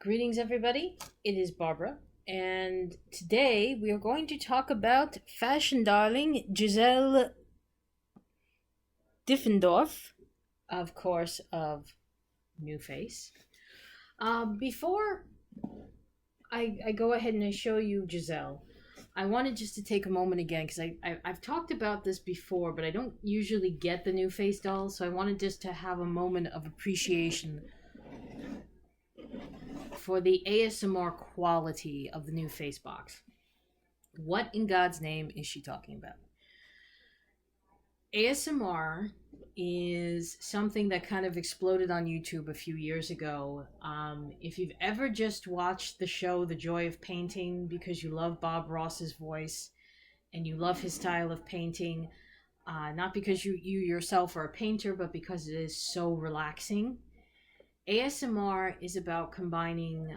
Greetings, everybody. It is Barbara, and today we are going to talk about fashion darling Giselle Diffendorf, of course, of NuFace. Before I go ahead and I show you Giselle, I wanted just to take a moment again because I've talked about this before, but I don't usually get the NuFace dolls, so I wanted just to have a moment of appreciation for the ASMR quality of the NuFace box. What in God's name is she talking about? ASMR is something that kind of exploded on YouTube a few years ago. If you've ever just watched the show The Joy of Painting because you love Bob Ross's voice and you love his style of painting, not because you yourself are a painter, but because it is so relaxing. ASMR is about combining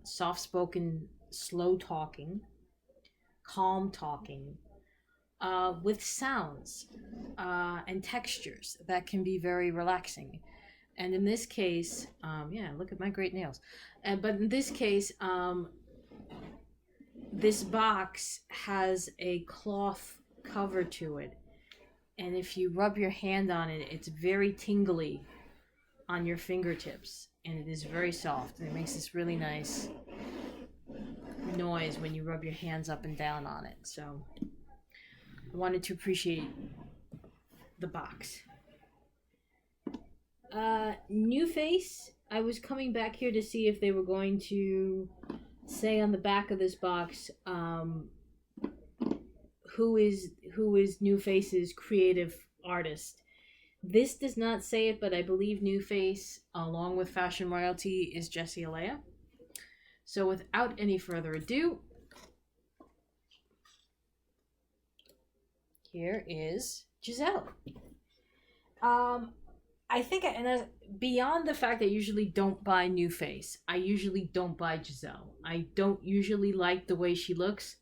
soft-spoken, slow talking, calm talking, with sounds and textures that can be very relaxing. And in this case, yeah, look at my great nails. But in this case, this box has a cloth cover to it. And if you rub your hand on it, it's very tingly on your fingertips. And it is very soft. And it makes this really nice noise when you rub your hands up and down on it. So I wanted to appreciate the box. NuFace, I was coming back here to see if they were going to say on the back of this box who is NuFace's creative artist. This does not say it, but I believe NuFace, along with Fashion Royalty, is Jessie Alea. So without any further ado, here is Giselle. I think, beyond the fact that I usually don't buy NuFace, I usually don't buy Giselle. I don't usually like the way she looks,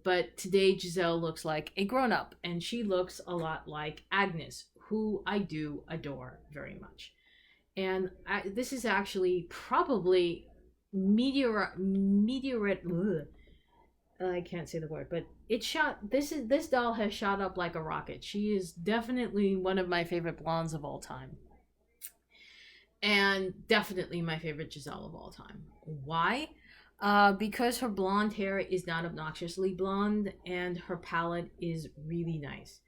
but today Giselle looks like a grown-up, and she looks a lot like Agnes, who I do adore very much. And this is actually probably meteorite. I can't say the word, but this doll has shot up like a rocket. She is definitely one of my favorite blondes of all time. And definitely my favorite Giselle of all time. Why? Because her blonde hair is not obnoxiously blonde and her palette is really nice.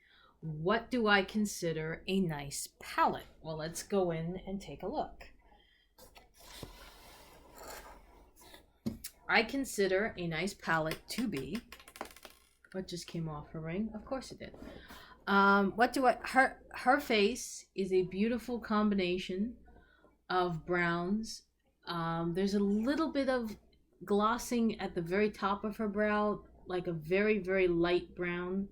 What do I consider a nice palette? Well, let's go in and take a look. I consider a nice palette to be... What just came off her ring? Of course it did. Her face is a beautiful combination of browns. There's a little bit of glossing at the very top of her brow, like a very, very light brown,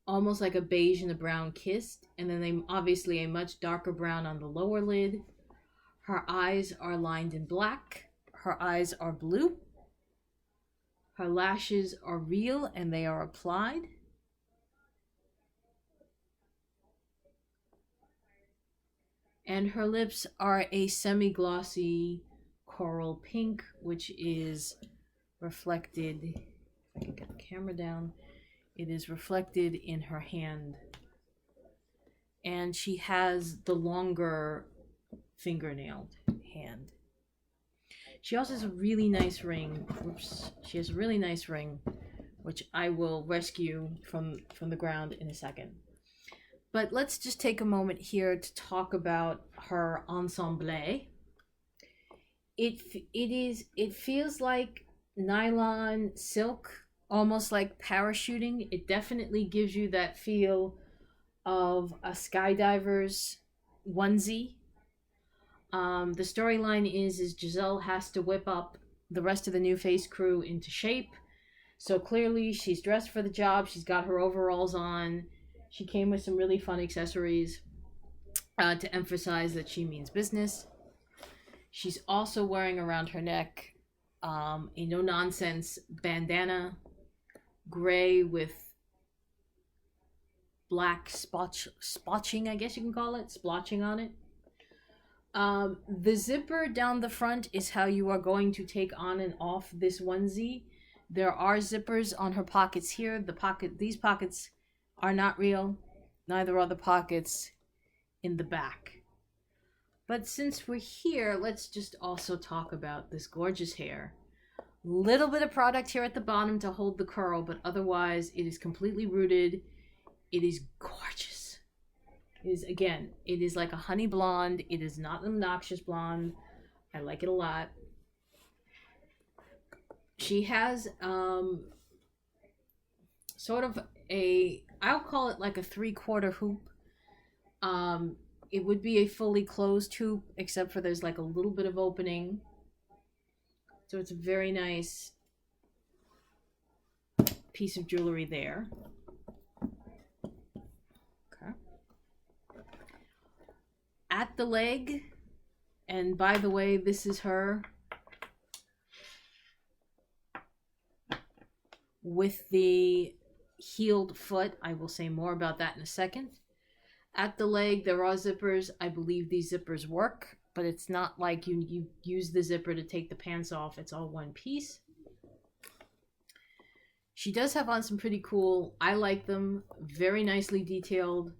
almost like a beige and a brown kissed, and then obviously a much darker brown on the lower lid. Her eyes are lined in black. Her eyes are blue. Her lashes are real and they are applied. And her lips are a semi-glossy coral pink, which is reflected, if I can get the camera down, it is reflected in her hand. And she has the longer fingernailed hand. She also has a really nice ring. Whoops. She has a really nice ring, which I will rescue from the ground in a second. But let's just take a moment here to talk about her ensemble. It feels like nylon silk, almost like parachuting. It definitely gives you that feel of a skydiver's onesie. The storyline is Giselle has to whip up the rest of the NuFace crew into shape. So clearly she's dressed for the job. She's got her overalls on. She came with some really fun accessories to emphasize that she means business. She's also wearing around her neck a no-nonsense bandana, gray with black splotching, I guess you can call it, splotching on it. The zipper down the front is how you are going to take on and off this onesie. There are zippers on her pockets here. These pockets are not real. Neither are the pockets in the back. But since we're here, let's just also talk about this gorgeous hair. Little bit of product here at the bottom to hold the curl, but otherwise it is completely rooted. It is gorgeous. It is like a honey blonde. It is not an obnoxious blonde. I like it a lot. She has sort of I'll call it like a 3/4 hoop. It would be a fully closed hoop, except for there's like a little bit of opening. So it's a very nice piece of jewelry there. Okay. At the leg, and by the way, this is her with the heeled foot. I will say more about that in a second. At the leg, there are zippers. I believe these zippers work, but it's not like you use the zipper to take the pants off. It's all one piece. She does have on some pretty cool, I like them, very nicely detailed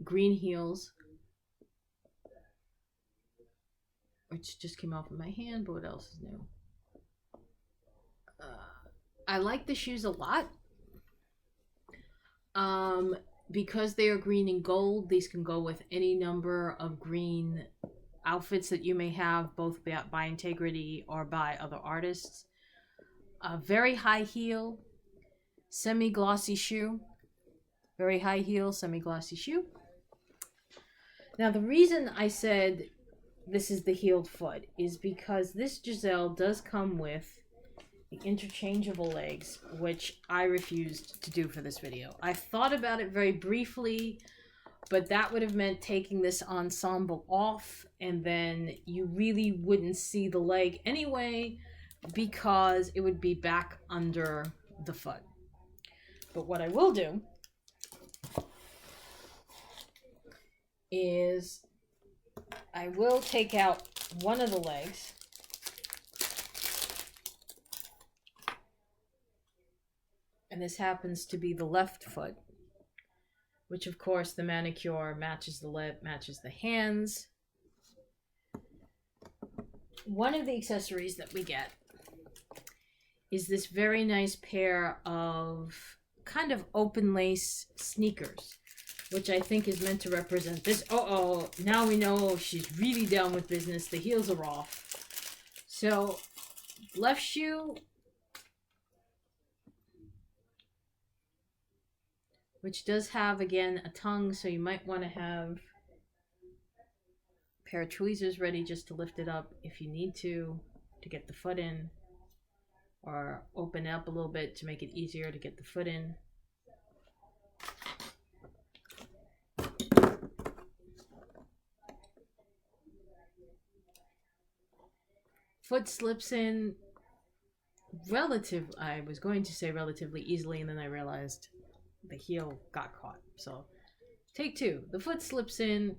green heels, which just came off of my hand, but what else is new? I like the shoes a lot. Because they are green and gold, these can go with any number of green outfits that you may have, both by Integrity or by other artists. A very high heel, semi-glossy shoe. Very high heel, semi-glossy shoe. Now, the reason I said this is the heeled foot is because this Giselle does come with interchangeable legs, which I refused to do for this video. I thought about it very briefly, but that would have meant taking this ensemble off, and then you really wouldn't see the leg anyway, because it would be back under the foot. But what I will do is I will take out one of the legs, and this happens to be the left foot, which of course the manicure matches the lip, matches the hands. One of the accessories that we get is this very nice pair of kind of open lace sneakers, which I think is meant to represent this. Oh, now we know she's really down with business. The heels are off. So left shoe, which does have, again, a tongue, so you might want to have a pair of tweezers ready just to lift it up if you need to get the foot in, or open up a little bit to make it easier to get the foot in. Foot slips in I was going to say relatively easily, and then I realized the heel got caught. So take two. The foot slips in.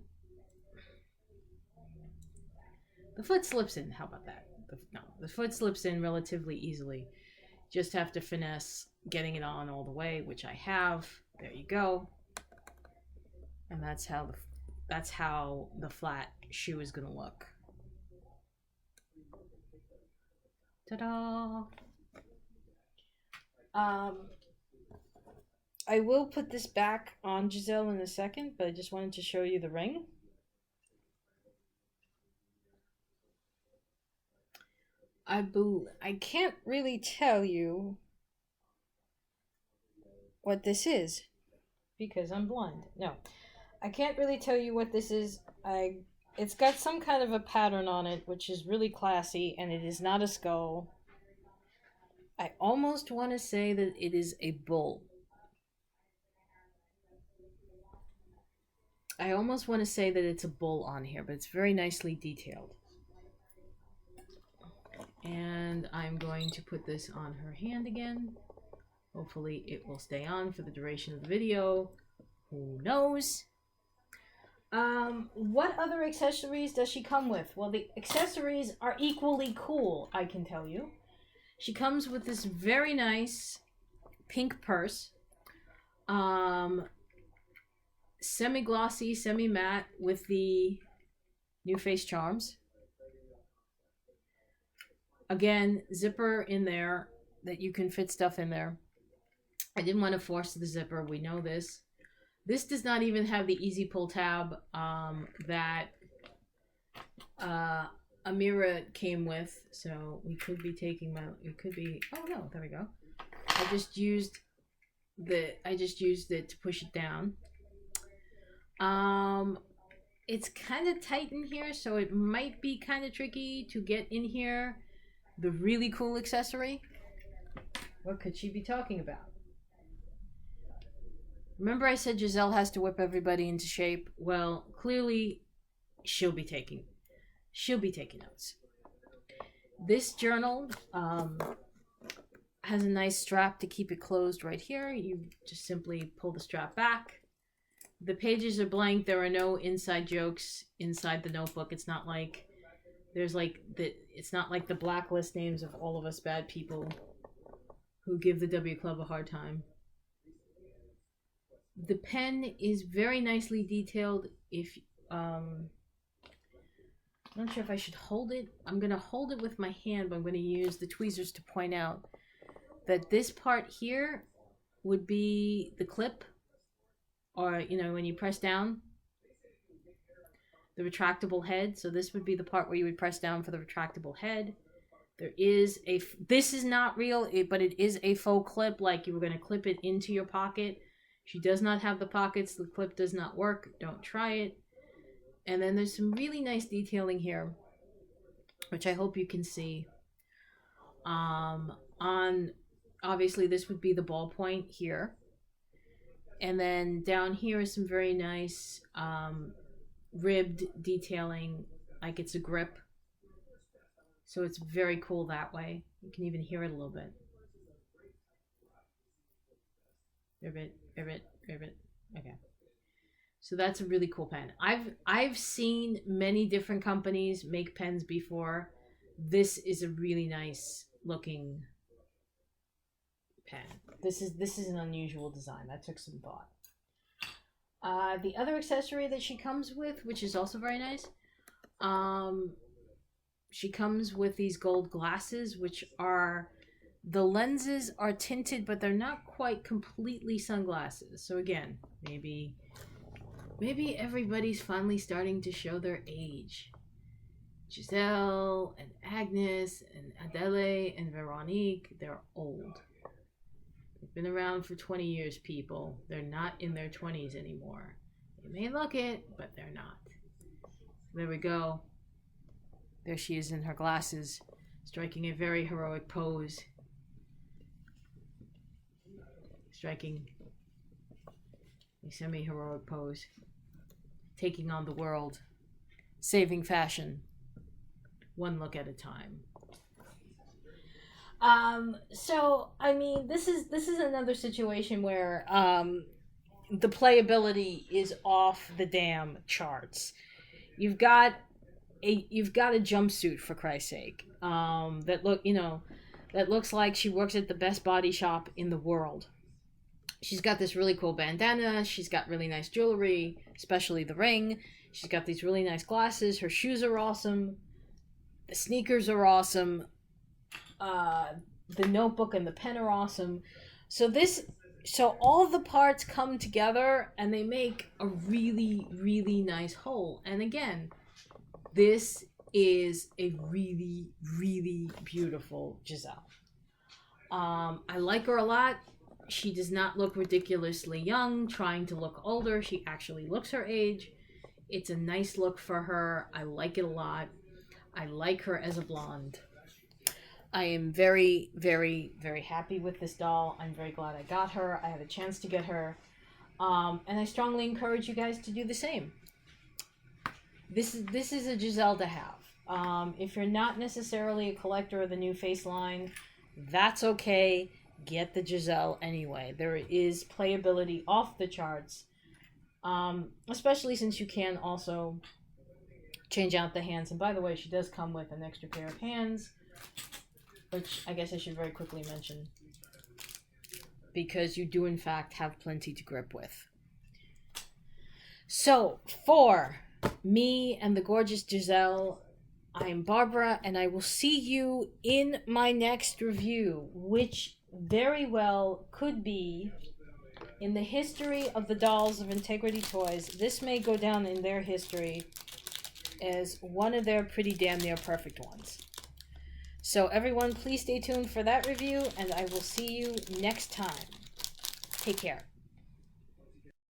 The foot slips in. How about that? The foot slips in relatively easily. Just have to finesse getting it on all the way, which I have. There you go. And that's how the flat shoe is going to look. Ta-da! I will put this back on Giselle in a second, but I just wanted to show you the ring. I can't really tell you what this is because I'm blind. No, I can't really tell you what this is. It's got some kind of a pattern on it, which is really classy, and it is not a skull. I almost want to say that it is a bull. I almost want to say that it's a bull on here, but it's very nicely detailed. And I'm going to put this on her hand again. Hopefully it will stay on for the duration of the video. Who knows? What other accessories does she come with? Well, the accessories are equally cool, I can tell you. She comes with this very nice pink purse. Semi-glossy, semi-matte with the NuFace charms. Again, zipper in there that you can fit stuff in there. I didn't want to force the zipper. We know this. This does not even have the easy pull tab that Amira came with. So we could be taking my. It could be. Oh no! There we go. I just used it to push it down. It's kind of tight in here, so it might be kind of tricky to get in here. The really cool accessory. What could she be talking about? Remember I said Giselle has to whip everybody into shape? Well, clearly she'll be taking notes. This journal has a nice strap to keep it closed right here. You just simply pull the strap back. The pages are blank. There are no inside jokes inside the notebook. It's not like it's not like the blacklist names of all of us bad people who give the W Club a hard time. The pen is very nicely detailed. If I'm not sure if I should hold it. I'm going to hold it with my hand, but I'm going to use the tweezers to point out that this part here would be the clip, or, you know, when you press down, the retractable head. So this would be the part where you would press down for the retractable head. There is this is not real, but it is a faux clip, like you were going to clip it into your pocket. She does not have the pockets. The clip does not work. Don't try it. And then there's some really nice detailing here, which I hope you can see. On obviously this would be the ballpoint here. And then down here is some very nice ribbed detailing, like it's a grip. So it's very cool that way. You can even hear it a little bit. Ribbit, ribbit, ribbit. Okay. So that's a really cool pen. I've seen many different companies make pens before. This is a really nice looking pen. This is an unusual design. That took some thought. The other accessory that she comes with, which is also very nice, she comes with these gold glasses, which are, the lenses are tinted, but they're not quite completely sunglasses. So again, maybe everybody's finally starting to show their age. Giselle and Agnes and Adele and Veronique, they're old. They've been around for 20 years, people. They're not in their 20s anymore. They may look it, but they're not. There we go. There she is in her glasses, striking a very heroic pose. Striking a semi-heroic pose. Taking on the world. Saving fashion. One look at a time. So I mean, this is another situation where the playability is off the damn charts. You've got a jumpsuit, for Christ's sake, that looks like she works at the best body shop in the world. She's got this really cool bandana. She's got really nice jewelry, especially the ring. She's got these really nice glasses. Her shoes are awesome. The sneakers are awesome. The notebook and the pen are awesome. So all the parts come together and they make a really, really nice whole. And again, this is a really, really beautiful Giselle. I like her a lot. She does not look ridiculously young, trying to look older. She actually looks her age. It's a nice look for her. I like it a lot. I like her as a blonde. I am very, very, very happy with this doll. I'm very glad I got her. I had a chance to get her. And I strongly encourage you guys to do the same. This is a Giselle to have. If you're not necessarily a collector of the NuFace line, that's okay. Get the Giselle anyway. There is playability off the charts. Especially since you can also change out the hands. And by the way, she does come with an extra pair of hands, which I guess I should very quickly mention, because you do in fact have plenty to grip with. So, for me and the gorgeous Giselle, I am Barbara, and I will see you in my next review, which very well could be, in the history of the dolls of Integrity Toys, this may go down in their history as one of their pretty damn near perfect ones. So everyone, please stay tuned for that review, and I will see you next time. Take care.